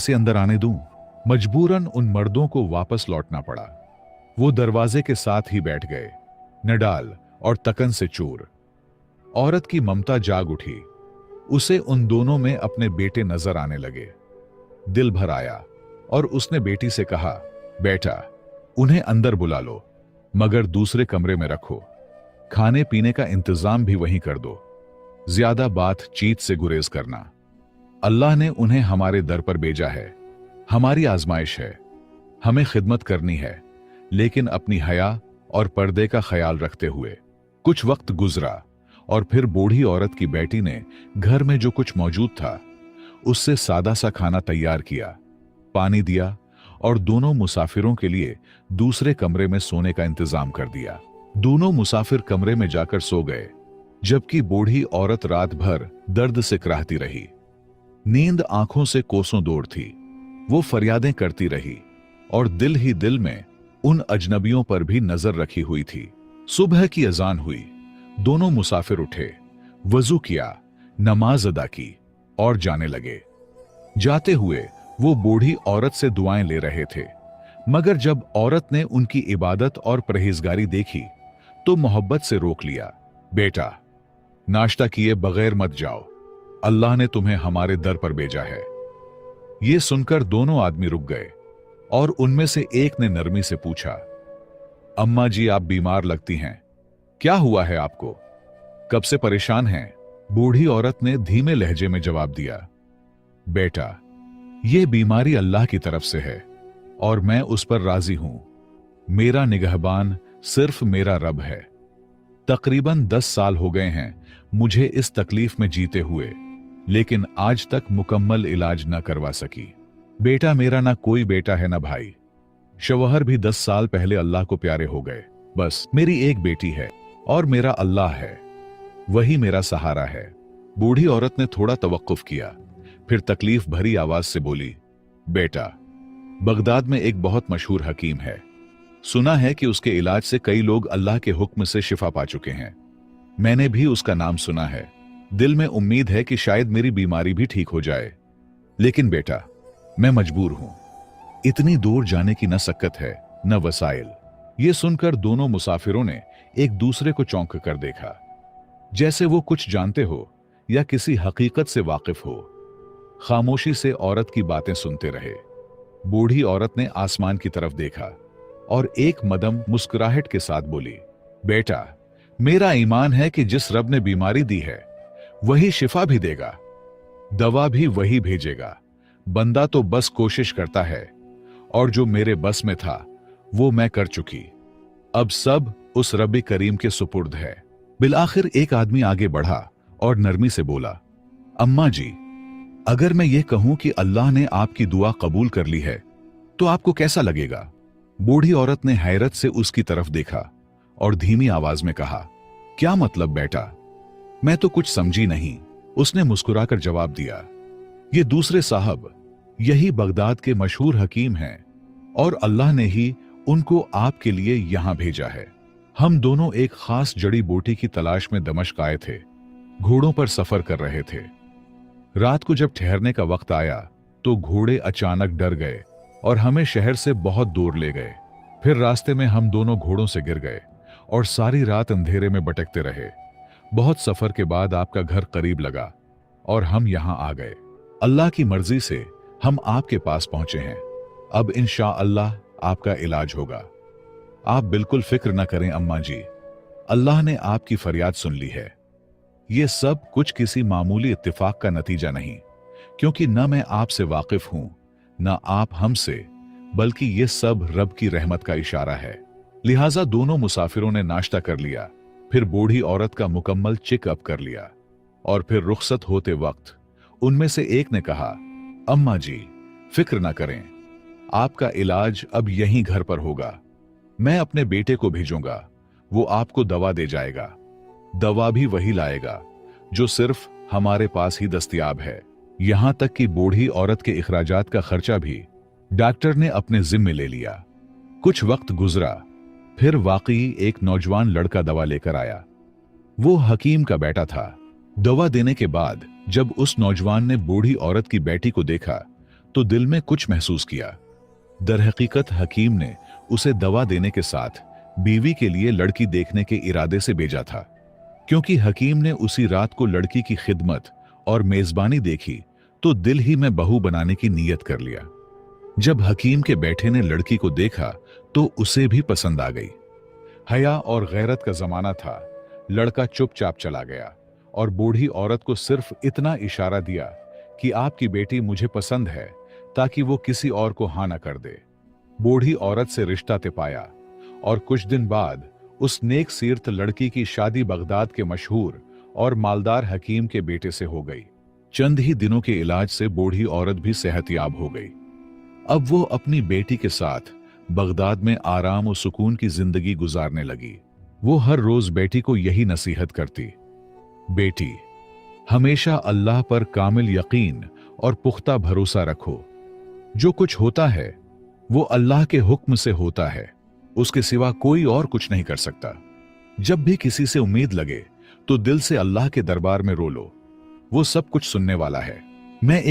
से अंदर आने दूं? मजबूरन उन मर्दों को वापस लौटना पड़ा। वो दरवाजे के साथ ही बैठ गए, नडाल और तकन से चूर। औरत की ममता जाग उठी। उसे उन दोनों में अपने बेटे नजर आने लगे। दिल भर आया और उसने बेटी से कहा, बेटा, उन्हें अंदर बुला लो, मगर दूसरे कमरे में रखो। खाने पीने का इंतजाम भी वहीं कर दो। ज्यादा बातचीत से गुरेज करना। अल्लाह ने उन्हें हमारे दर पर भेजा है, हमारी आजमाइश है। हमें खिदमत करनी है, लेकिन अपनी हया और पर्दे का ख्याल रखते हुए। कुछ वक्त गुजरा और फिर बूढ़ी औरत की बेटी ने घर में जो कुछ मौजूद था उससे सादा सा खाना तैयार किया, पानी दिया और दोनों मुसाफिरों के लिए दूसरे कमरे में सोने का इंतजाम कर दिया। दोनों मुसाफिर कमरे में जाकर सो गए, जबकि बूढ़ी औरत रात भर दर्द से कराहती रही। नींद आंखों से कोसों दूर थी। वो फरियादें करती रही और दिल ही दिल में उन अजनबियों पर भी नजर रखी हुई थी। सुबह की अजान हुई। दोनों मुसाफिर उठे, वजू किया, नमाज अदा की और जाने लगे। जाते हुए वो बूढ़ी औरत से दुआएं ले रहे थे, मगर जब औरत ने उनकी इबादत और परहेजगारी देखी तो मोहब्बत से रोक लिया। बेटा, नाश्ता किए बगैर मत जाओ, अल्लाह ने तुम्हें हमारे दर पर भेजा है। ये सुनकर दोनों आदमी रुक गए और उनमें से एक ने नरमी से पूछा, अम्मा जी, आप बीमार लगती हैं, क्या हुआ है आपको? कब से परेशान हैं? बूढ़ी औरत ने धीमे लहजे में जवाब दिया, बेटा, यह बीमारी अल्लाह की तरफ से है और मैं उस पर राजी हूं। मेरा निगहबान सिर्फ मेरा रब है। तकरीबन 10 साल हो गए हैं मुझे इस तकलीफ में जीते हुए, लेकिन आज तक मुकम्मल इलाज न करवा सकी। बेटा, मेरा ना कोई बेटा है ना भाई। शौहर भी 10 साल पहले अल्लाह को प्यारे हो गए। बस मेरी एक बेटी है और मेरा अल्लाह है, वही मेरा सहारा है। बूढ़ी औरत ने थोड़ा तवक्कुफ किया, फिर तकलीफ भरी आवाज से बोली, बेटा, बगदाद में एक बहुत मशहूर हकीम है। सुना है कि उसके इलाज से कई लोग अल्लाह के हुक्म से शिफा पा चुके हैं। मैंने भी उसका नाम सुना है। दिल में उम्मीद है कि शायद मेरी बीमारी भी ठीक हो जाए, लेकिन बेटा, मैं मजबूर हूं। इतनी दूर जाने की न सक्कत है न वसाइल। ये सुनकर दोनों मुसाफिरों ने एक दूसरे को चौंक कर देखा, जैसे वो कुछ जानते हो या किसी हकीकत से वाकिफ हो। खामोशी से औरत की बातें सुनते रहे। बूढ़ी औरत ने आसमान की तरफ देखा और एक मदम मुस्कुराहट के साथ बोली, बेटा, मेरा ईमान है कि जिस रब ने बीमारी दी है वही शिफा भी देगा, दवा भी वही भेजेगा। बंदा तो बस कोशिश करता है और जो मेरे बस में था वो मैं कर चुकी। अब सब उस रब करीम के सुपुर्द है। बिलाखिर एक आदमी आगे बढ़ा और नरमी से बोला, अम्मा जी, अगर मैं ये कहूं कि अल्लाह ने आपकी दुआ कबूल कर ली है तो आपको कैसा लगेगा? बूढ़ी औरत ने हैरत से उसकी तरफ देखा और धीमी आवाज में कहा, क्या मतलब बेटा? मैं तो कुछ समझी नहीं। उसने मुस्कुराकर जवाब दिया, ये दूसरे साहब यही बगदाद के मशहूर हकीम हैं और अल्लाह ने ही उनको आपके लिए यहां भेजा है। हम दोनों एक खास जड़ी बूटी की तलाश में दमिश्क आए थे। घोड़ों पर सफर कर रहे थे। रात को जब ठहरने का वक्त आया तो घोड़े अचानक डर गए और हमें शहर से बहुत दूर ले गए। फिर रास्ते में हम दोनों घोड़ों से गिर गए और सारी रात अंधेरे में भटकते रहे। बहुत सफर के बाद आपका घर करीब लगा और हम यहां आ गए। अल्लाह की मर्जी से हम आपके पास पहुंचे हैं। अब इंशाअल्लाह आपका इलाज होगा। आप बिल्कुल फिक्र न करें अम्मा जी, अल्लाह ने आपकी फरियाद सुन ली है। ये सब कुछ किसी मामूली इत्तिफाक का नतीजा नहीं, क्योंकि न मैं आपसे वाकिफ हूं न आप हमसे, बल्कि ये सब रब की रहमत का इशारा है। लिहाजा दोनों मुसाफिरों ने नाश्ता कर लिया, फिर बूढ़ी औरत का मुकम्मल चेकअप कर लिया और फिर रुखसत होते वक्त उनमें से एक ने कहा, अम्मा जी, फिक्र ना करें, आपका इलाज अब यहीं घर पर होगा। मैं अपने बेटे को भेजूंगा, वो आपको दवा दे जाएगा। दवा भी वही लाएगा जो सिर्फ हमारे पास ही दस्तयाब है। यहां तक कि बूढ़ी औरत के इखराजात का खर्चा भी डॉक्टर ने अपने जिम्मे ले लिया। कुछ वक्त गुजरा, फिर वाकई एक नौजवान लड़का दवा लेकर आया। वो हकीम का बेटा था। दवा देने के बाद जब उस नौजवान ने बूढ़ी औरत की बेटी को देखा तो दिल में कुछ महसूस किया। दरहकीकत हकीम ने उसे दवा देने के साथ बीवी के लिए लड़की देखने के इरादे से भेजा था। क्योंकि हकीम ने उसी रात को लड़की की खिदमत और मेजबानी देखी तो दिल ही में बहू बनाने की नीयत कर लिया। जब हकीम के बेटे ने लड़की को देखा तो उसे भी पसंद आ गई। हया और गैरत का जमाना था। लड़का चुपचाप चला गया और बूढ़ी औरत को सिर्फ इतना इशारा दिया कि आपकी बेटी मुझे पसंद है, ताकि वो किसी और को हाँ न कर दे। बूढ़ी औरत से रिश्ता तय पाया और कुछ दिन बाद उस नेक सीरत लड़की की शादी बगदाद के मशहूर और मालदार हकीम के बेटे से हो गई। चंद ही दिनों के इलाज से बूढ़ी औरत भी सेहतयाब हो गई। अब वो अपनी बेटी के साथ बगदाद में आराम और सुकून की जिंदगी गुजारने लगी। वो हर रोज बेटी को यही नसीहत करती, बेटी, हमेशा अल्लाह पर कामिल यकीन और पुख्ता भरोसा रखो। जो कुछ होता है वो अल्लाह के हुक्म से होता है, उसके सिवा कोई और कुछ नहीं कर सकता। जब भी किसी से उम्मीद लगे तो दिल से अल्लाह के दरबार में रो लो, वो सब कुछ सुनने वाला है। मैं